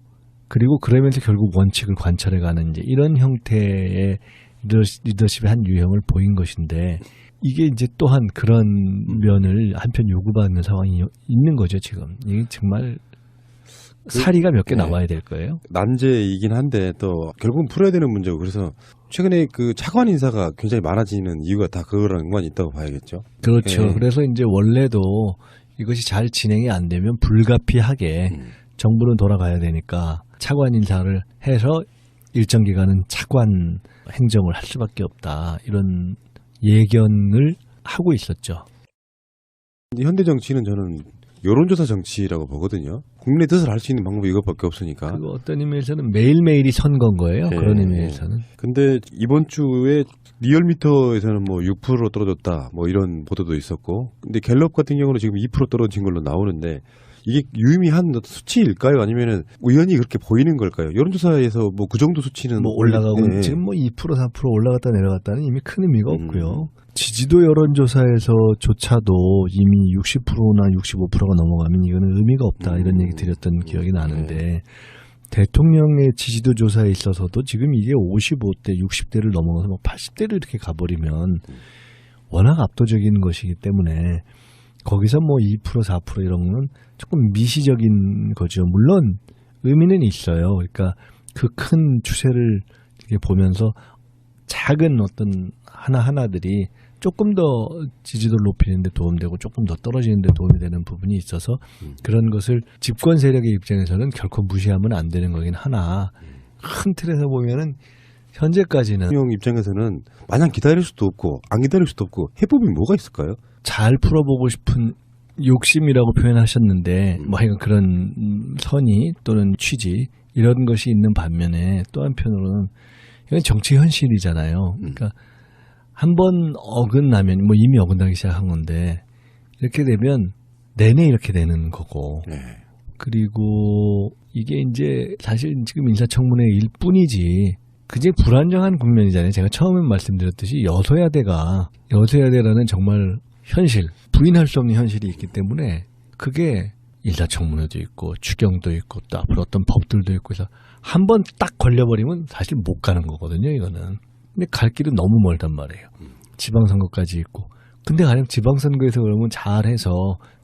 그리고 그러면서 결국 원칙을 관철해가는 이제 이런 형태의 리더십의 한 유형을 보인 것인데 이게 이제 또한 그런 면을 한편 요구받는 상황이 있는 거죠 지금. 이게 정말 사리가 몇 개 나와야 될 거예요. 난제이긴 한데 또 결국은 풀어야 되는 문제고 그래서 최근에 그 차관 인사가 굉장히 많아지는 이유가 다 그거랑 연관이 있다고 봐야겠죠. 그렇죠. 예. 그래서 이제 원래도 이것이 잘 진행이 안 되면 불가피하게 정부는 돌아가야 되니까 차관 인사를 해서 일정 기간은 차관 행정을 할 수밖에 없다. 이런 예견을 하고 있었죠. 현대 정치는 저는 여론조사 정치라고 보거든요. 국민의 뜻을 알 수 있는 방법이 이것밖에 없으니까. 그리고 어떤 의미에서는 매일매일이 선거인 거예요. 예, 그런 의미에서는. 근데 이번 주에 리얼미터에서는 뭐 6% 떨어졌다 뭐 이런 보도도 있었고 근데 갤럽 같은 경우는 지금 2% 떨어진 걸로 나오는데 이게 유의미한 수치일까요? 아니면은 우연히 그렇게 보이는 걸까요? 여론조사에서 뭐 그 정도 수치는 뭐 올라가고 네. 지금 뭐 2% 4% 올라갔다 내려갔다는 이미 큰 의미가 없고요. 지지도 여론조사에서조차도 이미 60%나 65%가 넘어가면 이거는 의미가 없다 이런 얘기 드렸던 기억이 나는데 대통령의 지지도 조사에 있어서도 지금 이게 55대 60대를 넘어가서 뭐 80대를 이렇게 가버리면 워낙 압도적인 것이기 때문에 거기서 뭐 2% 4% 이런 거는 조금 미시적인 거죠. 물론 의미는 있어요. 그러니까 그 큰 추세를 이렇게 보면서 작은 어떤 하나하나들이 조금 더 지지도를 높이는 데 도움되고 조금 더 떨어지는 데 도움이 되는 부분이 있어서 그런 것을 집권 세력의 입장에서는 결코 무시하면 안 되는 거긴 하나 큰 틀에서 보면은 현재까지는 대통령 입장에서는 마냥 기다릴 수도 없고 안 기다릴 수도 없고 해법이 뭐가 있을까요? 잘 풀어보고 싶은 욕심이라고 표현하셨는데 뭐 하여간 그런 선의 또는 취지 이런 것이 있는 반면에 또 한편으로는 이건 정치 현실이잖아요. 그러니까 한번 어긋나면 뭐 이미 어긋나기 시작한 건데 이렇게 되면 내내 이렇게 되는 거고 그리고 이게 이제 사실 지금 인사청문회 일뿐이지 굉장히 불안정한 국면이잖아요. 제가 처음에 말씀드렸듯이 여소야대라는 정말 현실, 부인할 수 없는 현실이 있기 때문에 그게 인사청문회도 있고 추경도 있고 또 앞으로 어떤 법들도 있고 해서 한 번 딱 걸려버리면 사실 못 가는 거거든요. 이거는. 근데 갈 길은 너무 멀단 말이에요. 지방선거까지 있고. 근데 가령 지방선거에서 그러면 잘해서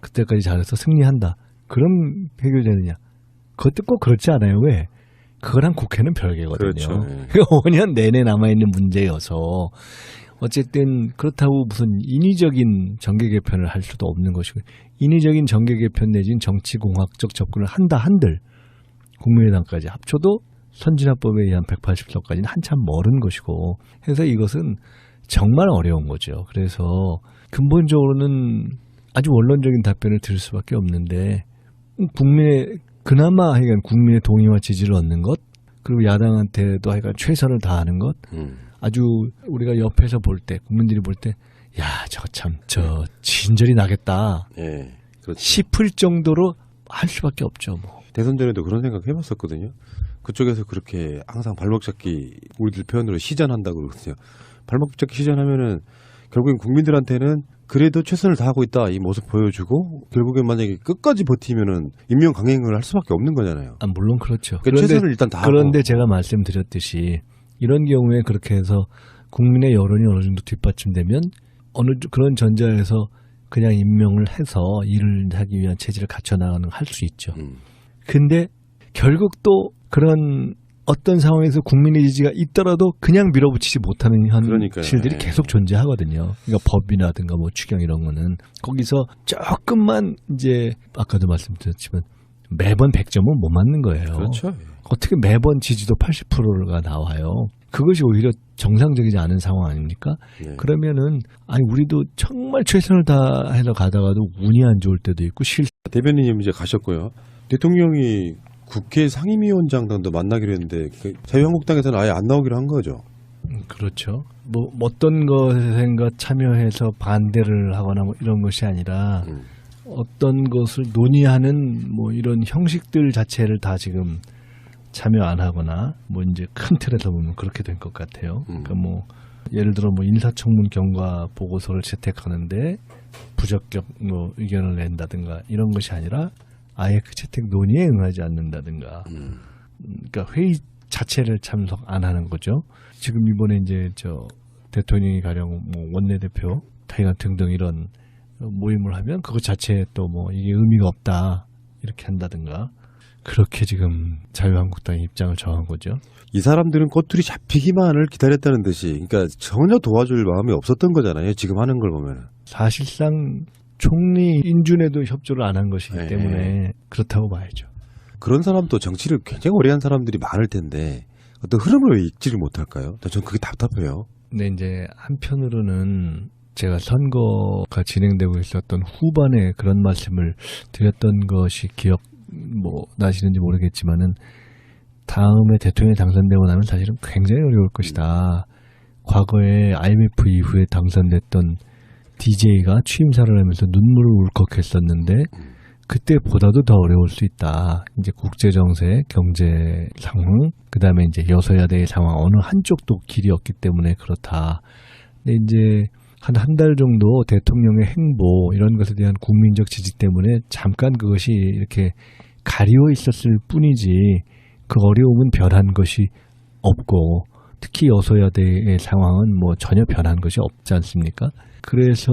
그때까지 잘해서 승리한다. 그럼 해결되느냐. 그것도 꼭 그렇지 않아요. 왜? 그거랑 국회는 별개거든요. 그렇죠. 5년 내내 남아있는 문제여서 어쨌든 그렇다고 무슨 인위적인 정계 개편을 할 수도 없는 것이고 인위적인 정계 개편 내지는 정치공학적 접근을 한다 한들 국민의당까지 합쳐도 선진화법에 의한 180석까지는 한참 멀은 것이고 해서 이것은 정말 어려운 거죠. 그래서 근본적으로는 아주 원론적인 답변을 드릴 수밖에 없는데 그나마 국민의 동의와 지지를 얻는 것 그리고 야당한테도 하여간 최선을 다하는 것. 아주 우리가 옆에서 볼 때, 국민들이 볼 때, 야, 저 진절이 나겠다. 예, 그렇죠. 싶을 정도로 할 수밖에 없죠. 뭐. 대선 전에도 그런 생각 해봤었거든요. 그쪽에서 그렇게 항상 발목 잡기 우리들 표현으로 시전한다고 그러거든요. 발목 잡기 시전하면은 결국엔 국민들한테는 그래도 최선을 다하고 있다 이 모습 보여주고 결국엔 만약에 끝까지 버티면은 임명 강행을 할 수밖에 없는 거잖아요. 아, 물론 그렇죠. 그러니까 최선을 일단 다하고. 그런데 제가 말씀드렸듯이 이런 경우에 그렇게 해서 국민의 여론이 어느 정도 뒷받침되면 그런 전자에서 그냥 임명을 해서 일을 하기 위한 체질을 갖춰나가는 할 수 있죠. 근데 결국 또 그런 어떤 상황에서 국민의 지지가 있더라도 그냥 밀어붙이지 못하는 현실들이 예. 계속 존재하거든요. 그러니까 법이라든가 뭐 추경 이런 거는 거기서 조금만 이제 아까도 말씀드렸지만 매번 100점은 못 맞는 거예요. 그렇죠. 어떻게 매번 지지도 80%가 나와요. 그것이 오히려 정상적이지 않은 상황 아닙니까? 네. 그러면은 아니 우리도 정말 최선을 다해서 가다가도 운이 안 좋을 때도 있고 대변인님 이제 가셨고요. 대통령이 국회 상임위원장단도 만나기로 했는데 자유한국당에서는 아예 안 나오기로 한 거죠. 그렇죠. 뭐 어떤 것인가 참여해서 반대를 하거나 뭐 이런 것이 아니라 어떤 것을 논의하는 뭐 이런 형식들 자체를 다 지금 참여 안 하거나 뭐 이제 큰 틀에서 보면 그렇게 된 것 같아요. 그러니까 뭐 예를 들어 뭐 인사청문 경과 보고서를 채택하는데 부적격 뭐 의견을 낸다든가 이런 것이 아니라 아예 그 채택 논의에 응하지 않는다든가. 그러니까 회의 자체를 참석 안 하는 거죠. 지금 이번에 이제 저 대통령이 가령 뭐 원내대표, 타이가 등등 이런 모임을 하면 그것 자체에 또 뭐 이게 의미가 없다 이렇게 한다든가. 그렇게 지금 자유한국당의 입장을 정한 거죠. 이 사람들은 꼬투리 잡히기만을 기다렸다는 듯이 그러니까 전혀 도와줄 마음이 없었던 거잖아요. 지금 하는 걸 보면. 사실상 총리 인준에도 협조를 안 한 것이기 네. 때문에 그렇다고 봐야죠. 그런 사람도 정치를 굉장히 오래 한 사람들이 많을 텐데 어떤 흐름을 왜 읽지를 못할까요? 전 그게 답답해요. 근데 이제 한편으로는 제가 선거가 진행되고 있었던 후반에 그런 말씀을 드렸던 것이 기억 뭐 나시는지 모르겠지만은 다음에 대통령이 당선되고 나면 사실은 굉장히 어려울 것이다. 과거에 IMF 이후에 당선됐던 DJ가 취임사를 하면서 눈물을 울컥했었는데 그때보다도 더 어려울 수 있다. 이제 국제 정세, 경제 상황, 그다음에 이제 여서야대의 상황 어느 한쪽도 길이 없기 때문에 그렇다. 근데 이제 한 달 정도 대통령의 행보 이런 것에 대한 국민적 지지 때문에 잠깐 그것이 이렇게 가리워 있었을 뿐이지 그 어려움은 변한 것이 없고 특히 여서야대의 상황은 뭐 전혀 변한 것이 없지 않습니까? 그래서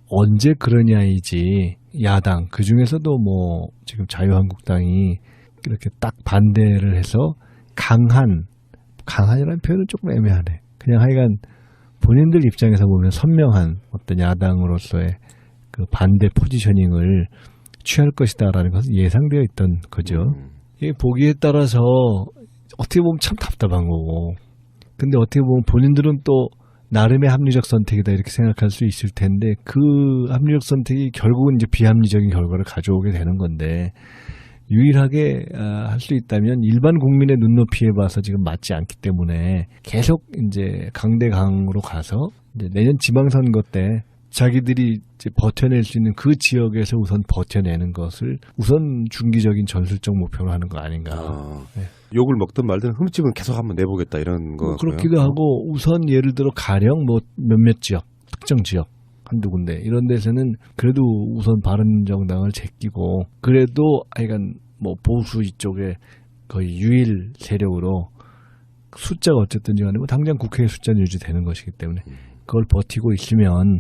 언제 그러냐이지 야당 그중에서도 뭐 지금 자유한국당이 이렇게 딱 반대를 해서 강한이라는 표현은 조금 애매하네. 그냥 하여간 본인들 입장에서 보면 선명한 어떤 야당으로서의 그 반대 포지셔닝을 취할 것이다라는 것은 예상되어 있던 거죠. 이게 보기에 따라서 어떻게 보면 참 답답한 거고. 근데 어떻게 보면 본인들은 또 나름의 합리적 선택이다 이렇게 생각할 수 있을 텐데 그 합리적 선택이 결국은 이제 비합리적인 결과를 가져오게 되는 건데 유일하게 할 수 있다면 일반 국민의 눈높이에 봐서 지금 맞지 않기 때문에 계속 이제 강대강으로 가서 이제 내년 지방선거 때 자기들이 이제 버텨낼 수 있는 그 지역에서 우선 버텨내는 것을 우선 중기적인 전술적 목표로 하는 거 아닌가. 네. 욕을 먹든 말든 흠집은 계속 한번 내보겠다 이런 거. 그렇기도 하고 우선 예를 들어 가령 뭐 몇몇 지역, 특정 지역 한두 군데 이런 데서는 그래도 우선 바른정당을 제끼고 그래도 하여간 뭐 보수 이쪽에 거의 유일 세력으로 숫자가 어쨌든지 간에 뭐 당장 국회의 숫자는 유지되는 것이기 때문에 그걸 버티고 있으면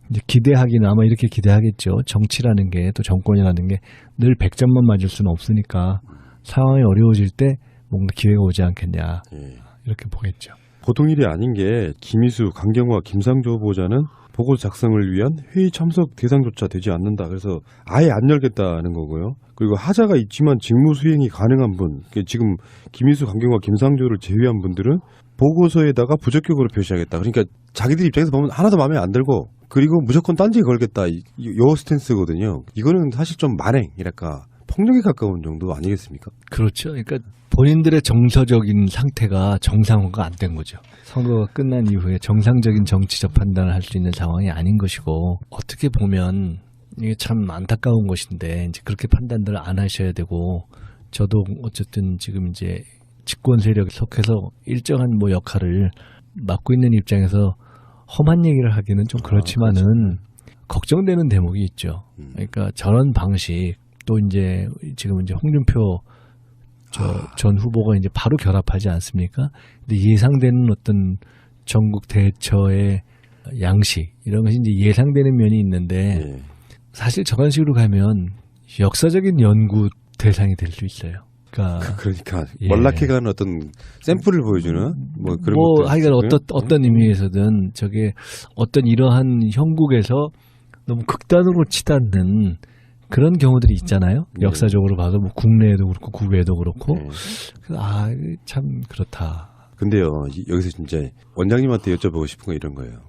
이제 기대하기는 아마 이렇게 기대하겠죠. 정치라는 게 또 정권이라는 게 늘 100점만 맞을 수는 없으니까 상황이 어려워질 때 뭔가 기회가 오지 않겠냐 이렇게 보겠죠. 보통 일이 아닌 게 김희수, 강경화, 김상조 후보자는 보고서 작성을 위한 회의 참석 대상조차 되지 않는다. 그래서 아예 안 열겠다는 거고요. 그리고 하자가 있지만 직무 수행이 가능한 분, 지금 김희수, 강경화, 김상조를 제외한 분들은 보고서에다가 부적격으로 표시하겠다. 그러니까 자기들 입장에서 보면 하나도 마음에 안 들고 그리고 무조건 딴지에 걸겠다. 요 스탠스거든요. 이거는 사실 좀 만행이랄까 폭력에 가까운 정도 아니겠습니까? 그렇죠. 그러니까 본인들의 정서적인 상태가 정상화가 안 된 거죠. 선거가 끝난 이후에 정상적인 정치적 판단을 할 수 있는 상황이 아닌 것이고, 어떻게 보면 이게 참 안타까운 것인데 이제 그렇게 판단들을 안 하셔야 되고, 저도 어쨌든 지금 이제 집권 세력에 속해서 일정한 뭐 역할을 맡고 있는 입장에서 험한 얘기를 하기는 좀 그렇지만은 걱정되는 대목이 있죠. 그러니까 저런 방식, 또 이제 지금 이제 홍준표 전 후보가 이제 바로 결합하지 않습니까? 근데 예상되는 어떤 전국 대처의 양식 이런 것이 이제 예상되는 면이 있는데, 사실 저런 식으로 가면 역사적인 연구 대상이 될 수 있어요. 그러니까 월락해가는 어떤 샘플을 보여주는 뭐 그런 뭐 것도 하여간 있고요. 어떤 의미에서든 저게 어떤 이러한 형국에서 너무 극단으로 치닫는 그런 경우들이 있잖아요. 역사적으로 봐도 뭐 국내에도 그렇고 국외에도 그렇고. 참 그렇다. 근데요, 여기서 진짜 원장님한테 여쭤보고 싶은 건 이런 거예요.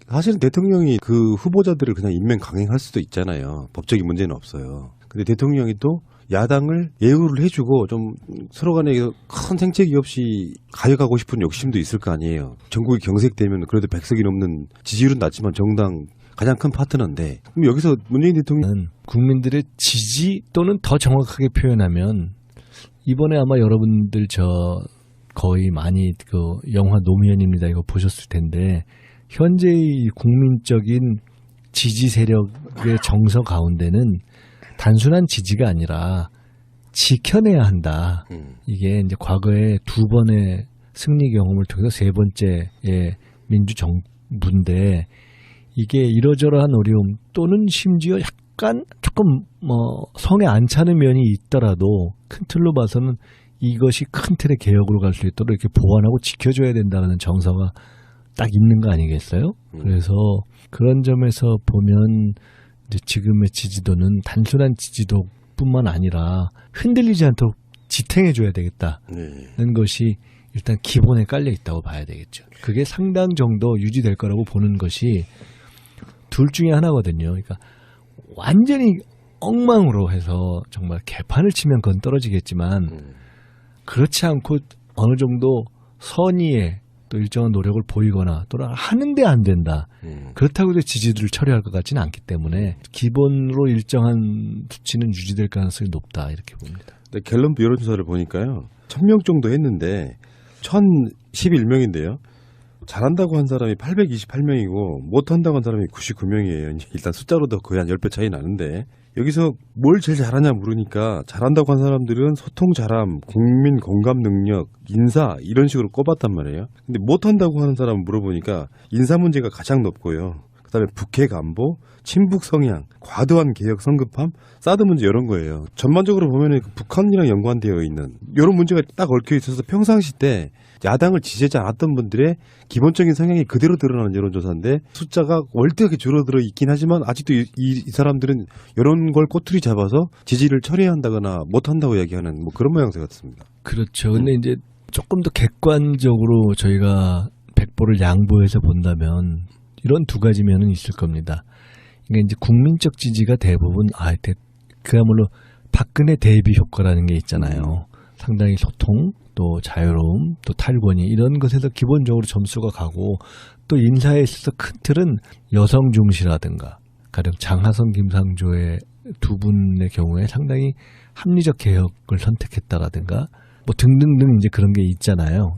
사실은 대통령이 그 후보자들을 그냥 임명 강행할 수도 있잖아요. 법적인 문제는 없어요. 근데 대통령이 또 야당을 예우를 해주고 좀 서로 간에 큰 생채기 없이 가져가고 싶은 욕심도 있을 거 아니에요. 전국이 경색되면 그래도 100석이 넘는 지지율은 낮지만 정당 가장 큰 파트너인데, 그럼 여기서 문재인 대통령은 국민들의 지지 또는 더 정확하게 표현하면, 이번에 아마 여러분들 거의 많이 그 영화 노무현입니다 이거 보셨을 텐데, 현재의 국민적인 지지 세력의 정서 가운데는 단순한 지지가 아니라 지켜내야 한다. 이게 이제 과거에 2번의 승리 경험을 통해서 3번째의 민주정부인데, 이게 이러저러한 어려움 또는 심지어 약간 조금 뭐 성에 안 차는 면이 있더라도 큰 틀로 봐서는 이것이 큰 틀의 개혁으로 갈 수 있도록 이렇게 보완하고 지켜줘야 된다는 정서가 딱 있는 거 아니겠어요? 그래서 그런 점에서 보면 이제 지금의 지지도는 단순한 지지도뿐만 아니라 흔들리지 않도록 지탱해줘야 되겠다는 것이 일단 기본에 깔려 있다고 봐야 되겠죠. 그게 상당 정도 유지될 거라고 보는 것이 둘 중에 하나거든요. 그러니까 완전히 엉망으로 해서 정말 개판을 치면 그건 떨어지겠지만, 그렇지 않고 어느 정도 선의에 또 일정한 노력을 보이거나 또는 하는데 안 된다. 그렇다고 해서 지지도를 처리할 것 같지는 않기 때문에 기본으로 일정한 수치는 유지될 가능성이 높다 이렇게 봅니다. 갤럽 여론조사를 보니까요, 1000명 정도 했는데 1011명인데요. 잘한다고 한 사람이 828명이고 못한다고 한 사람이 99명이에요. 일단 숫자로도 거의 한 10배 차이 나는데, 여기서 뭘 제일 잘하냐 물으니까 잘한다고 한 사람들은 소통 잘함, 국민 공감 능력, 인사 이런 식으로 꼽았단 말이에요. 근데 못한다고 하는 사람 물어보니까 인사 문제가 가장 높고요. 그다음에 북핵 안보, 친북 성향, 과도한 개혁 성급함, 사드 문제 이런 거예요. 전반적으로 보면은 북한이랑 연관되어 있는 이런 문제가 딱 얽혀 있어서 평상시 때 야당을 지지하지 않았던 분들의 기본적인 성향이 그대로 드러나는 여론조사인데, 숫자가 월등하게 줄어들어 있긴 하지만 아직도 이 사람들은 이런 걸 꼬투리 잡아서 지지를 처리해야 한다거나 못한다고 이야기하는 뭐 그런 모양새 같습니다. 그렇죠. 근데 이제 조금 더 객관적으로 저희가 백보를 양보해서 본다면 이런 두 가지 면은 있을 겁니다. 그러니까 이제 국민적 지지가 대부분 그야말로 박근혜 대비 효과라는 게 있잖아요. 상당히 소통, 또 자유로움, 또 탈권위 이런 것에서 기본적으로 점수가 가고, 또 인사에 있어서 큰 틀은 여성 중시라든가 가령 장하성, 김상조의 두 분의 경우에 상당히 합리적 개혁을 선택했다라든가 뭐 등등등 이제 그런 게 있잖아요.